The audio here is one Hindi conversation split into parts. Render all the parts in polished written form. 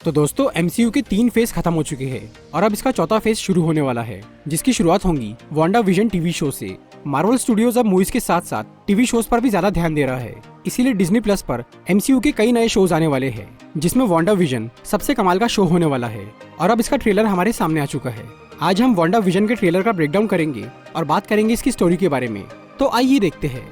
तो दोस्तों एमसीयू के 3 फेज खत्म हो चुके हैं और अब इसका चौथा फेज शुरू होने वाला है, जिसकी शुरुआत होगी वांडा विजन टीवी शो से। मार्वल स्टूडियोज अब मूवीज के साथ साथ टीवी शोज पर भी ज्यादा ध्यान दे रहा है, इसीलिए डिज्नी प्लस पर एमसीयू के कई नए शोज आने वाले हैं, जिसमें वांडा विजन सबसे कमाल का शो होने वाला है और अब इसका ट्रेलर हमारे सामने आ चुका है। आज हम वांडा विजन के ट्रेलर का ब्रेकडाउन करेंगे और बात करेंगे इसकी स्टोरी के बारे में। तो आइए देखते हैं।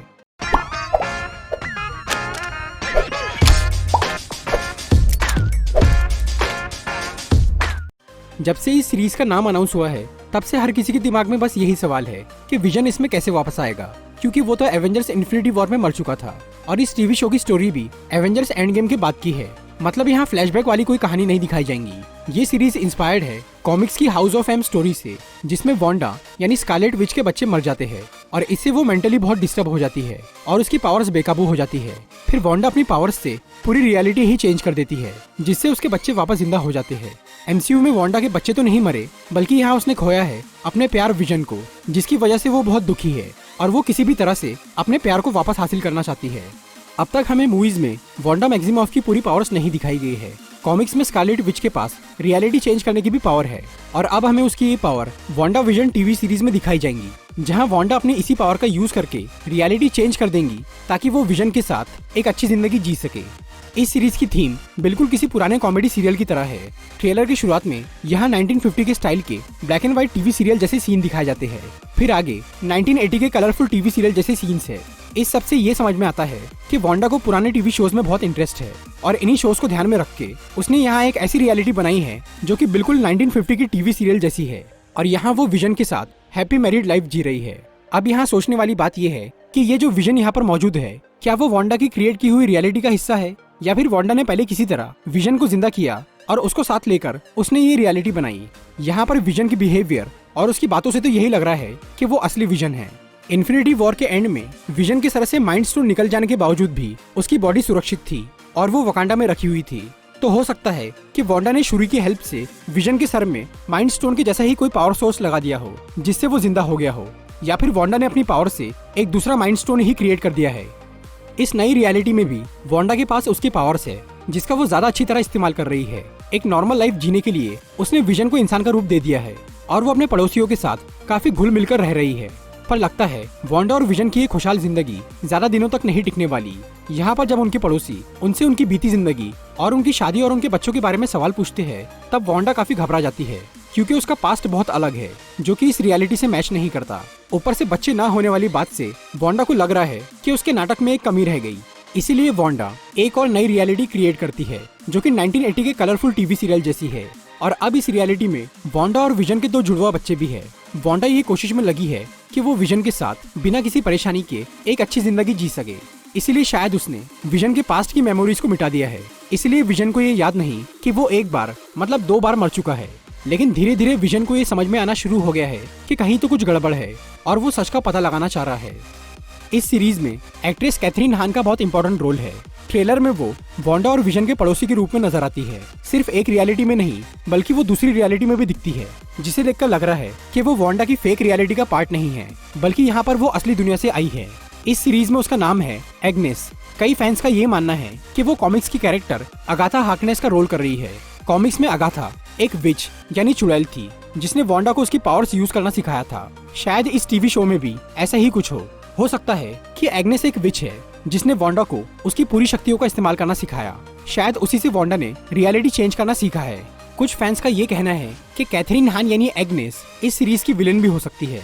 जब से इस सीरीज का नाम अनाउंस हुआ है तब से हर किसी के दिमाग में बस यही सवाल है कि विजन इसमें कैसे वापस आएगा, क्योंकि वो तो एवेंजर्स इन्फिनिटी वॉर में मर चुका था और इस टीवी शो की स्टोरी भी एवेंजर्स एंड गेम के बाद की है। मतलब यहाँ फ्लैशबैक वाली कोई कहानी नहीं दिखाई जाएंगी। ये सीरीज इंस्पायर्ड है कॉमिक्स की हाउस ऑफ एम स्टोरी से, जिसमें वांडा यानी स्कारलेट विच के बच्चे मर जाते हैं और इससे वो मेंटली बहुत डिस्टर्ब हो जाती है और उसकी पावर्स बेकाबू हो जाती है। फिर वांडा अपनी पावर्स से पूरी रियलिटी ही चेंज कर देती है, जिससे उसके बच्चे वापस जिंदा हो जाते हैं। एमसीयू में वांडा के बच्चे तो नहीं मरे, बल्कि यहाँ उसने खोया है अपने प्यार विजन को, जिसकी वजह से वो बहुत दुखी है और वो किसी भी तरह से अपने प्यार को वापस हासिल करना चाहती है। अब तक हमें मूवीज में वांडा मैक्सिमॉफ की पूरी पावर्स नहीं दिखाई गई है। कॉमिक्स में स्कारलेट विच के पास रियलिटी चेंज करने की भी पावर है और अब हमें उसकी ये power Wanda vision TV series में दिखाई जाएंगी, जहां वांडा अपनी इसी पावर का यूज करके रियलिटी चेंज कर देंगी ताकि वो विजन के साथ एक अच्छी जिंदगी जी सके। इस सीरीज की थीम बिल्कुल किसी पुराने कॉमेडी सीरियल की तरह है। ट्रेलर की शुरुआत में यहाँ 1950 के स्टाइल के black and white TV serial जैसे सीन दिखाए जाते हैं, फिर आगे 1980 के कलरफुल टीवी सीरियल जैसे सीन्स है। इस सब से ये समझ में आता है कि वांडा को पुराने टीवी शोज में बहुत इंटरेस्ट है और इन्हीं शोज को ध्यान में रख के उसने यहाँ एक ऐसी रियलिटी बनाई है जो कि बिल्कुल 1950 की टीवी सीरियल जैसी है और यहाँ वो विजन के साथ हैप्पी मैरिड लाइफ जी रही है। अब यहाँ सोचने वाली बात यह है कि ये जो विजन यहाँ पर मौजूद है, क्या वो वांडा की क्रिएट की हुई रियलिटी का हिस्सा है या फिर वांडा ने पहले किसी तरह विजन को जिंदा किया और उसको साथ लेकर उसने ये रियलिटी बनाई। यहाँ पर विजन की बिहेवियर और उसकी बातों से तो यही लग रहा है कि वो असली विजन है। इन्फिनिटी वॉर के एंड में विजन के सर से माइंड स्टोन निकल जाने के बावजूद भी उसकी बॉडी सुरक्षित थी और वो वकांडा में रखी हुई थी। तो हो सकता है कि वांडा ने शूरी की हेल्प से विजन के सर में माइंड स्टोन के जैसा ही कोई पावर सोर्स लगा दिया हो, जिससे वो जिंदा हो गया हो, या फिर वांडा ने अपनी पावर से एक दूसरा माइंड स्टोन ही क्रिएट कर दिया है। इस नई रियलिटी में भी वांडा के पास उसकी पावर्स है, जिसका वो ज्यादा अच्छी तरह इस्तेमाल कर रही है। एक नॉर्मल लाइफ जीने के लिए उसने विजन को इंसान का रूप दे दिया है और वो अपने पड़ोसियों के साथ काफी घुल मिलकर रह रही है। पर लगता है वांडा और विजन की ये खुशहाल जिंदगी ज्यादा दिनों तक नहीं टिकने वाली। यहाँ पर जब उनके पड़ोसी उनसे उनकी बीती जिंदगी और उनकी शादी और उनके बच्चों के बारे में सवाल पूछते हैं, तब वांडा काफी घबरा जाती है, क्योंकि उसका पास्ट बहुत अलग है जो कि इस रियलिटी से मैच नहीं करता। ऊपर से बच्चे ना होने वाली बात से वांडा को लग रहा है कि उसके नाटक में एक कमी रह गई। इसीलिए वांडा एक और नई रियलिटी क्रिएट करती है जो कि 1980 के कलरफुल टीवी सीरियल जैसी है और अब इस रियलिटी में वांडा और विजन के 2 जुड़वा बच्चे भी है। वांडा ये कोशिश में लगी है कि वो विजन के साथ बिना किसी परेशानी के एक अच्छी जिंदगी जी सके, इसीलिए शायद उसने विजन के पास्ट की मेमोरीज को मिटा दिया है। इसलिए विजन को ये याद नहीं कि वो एक बार मतलब 2 बार मर चुका है। लेकिन धीरे धीरे विजन को ये समझ में आना शुरू हो गया है कि कहीं तो कुछ गड़बड़ है और वो सच का पता लगाना चाह रहा है। इस सीरीज में एक्ट्रेस कैथरीन हान का बहुत इंपॉर्टेंट रोल है। ट्रेलर में वो वांडा और विजन के पड़ोसी के रूप में नजर आती है। सिर्फ एक रियलिटी में नहीं, बल्कि वो दूसरी रियलिटी में भी दिखती है, जिसे देखकर लग रहा है कि वो वांडा की फेक रियलिटी का पार्ट नहीं है, बल्कि यहाँ पर वो असली दुनिया से आई है। इस सीरीज में उसका नाम है एग्नेस। कई फैंस का ये मानना है कि वो कॉमिक्स की कैरेक्टर अगाथा हार्कनेस का रोल कर रही है। कॉमिक्स में अगाथा एक विच यानी चुड़ैल थी, जिसने वांडा को उसकी पावर्स यूज करना सिखाया था। शायद इस टीवी शो में भी ऐसा ही कुछ हो सकता है कि एग्नेस एक विच है जिसने वांडा को उसकी पूरी शक्तियों का इस्तेमाल करना सिखाया। शायद उसी से वांडा ने रियलिटी चेंज करना सीखा है। कुछ फैंस का ये कहना है कि कैथरीन हान यानी एग्नेस इस सीरीज की विलेन भी हो सकती है।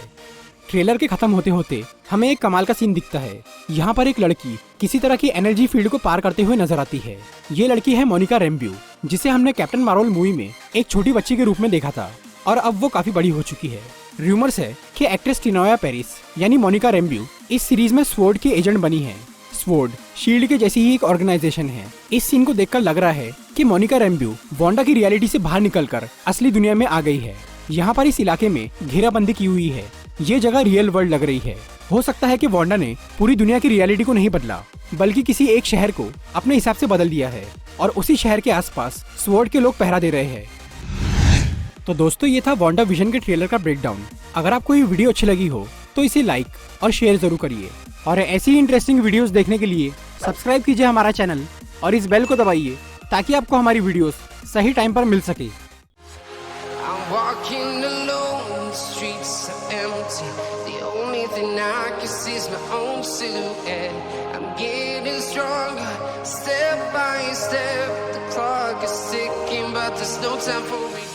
ट्रेलर के खत्म होते होते हमें एक कमाल का सीन दिखता है। यहाँ पर एक लड़की किसी तरह की एनर्जी फील्ड को पार करते हुए नजर आती है। ये लड़की है मोनिका रैम्ब्यू, जिसे हमने कैप्टन मार्वल मूवी में एक छोटी बच्ची के रूप में देखा था और अब वो काफी बड़ी हो चुकी है। रूमर्स है कि एक्ट्रेस टिनोया पेरिस यानी मोनिका रैम्ब्यू इस सीरीज में स्वॉर्ड की एजेंट बनी है। स्वॉर्ड शील्ड के जैसी ही एक ऑर्गेनाइजेशन है। इस सीन को देखकर लग रहा है कि मोनिका रैम्ब्यू वांडा की रियलिटी से बाहर निकलकर असली दुनिया में आ गई है। यहाँ पर इस इलाके में घेराबंदी की हुई है। ये जगह रियल वर्ल्ड लग रही है। हो सकता है कि वांडा ने पूरी दुनिया की रियलिटी को नहीं बदला, बल्कि किसी एक शहर को अपने हिसाब से बदल दिया है और उसी शहर के आसपास स्वॉर्ड के लोग पहरा दे रहे हैं। तो दोस्तों ये था वांडा विजन के ट्रेलर का ब्रेकडाउन। अगर आपको ये वीडियो अच्छी लगी हो तो इसे लाइक और शेयर जरूर करिए और ऐसी ही इंटरेस्टिंग वीडियोस देखने के लिए सब्सक्राइब कीजिए हमारा चैनल और इस बेल को दबाइए ताकि आपको हमारी वीडियोस सही टाइम पर मिल सके। I'm walking alone, the streets are empty. The only thing I can see is my own silhouette. I'm getting stronger, step by step. The clock is ticking, but there's no time for me.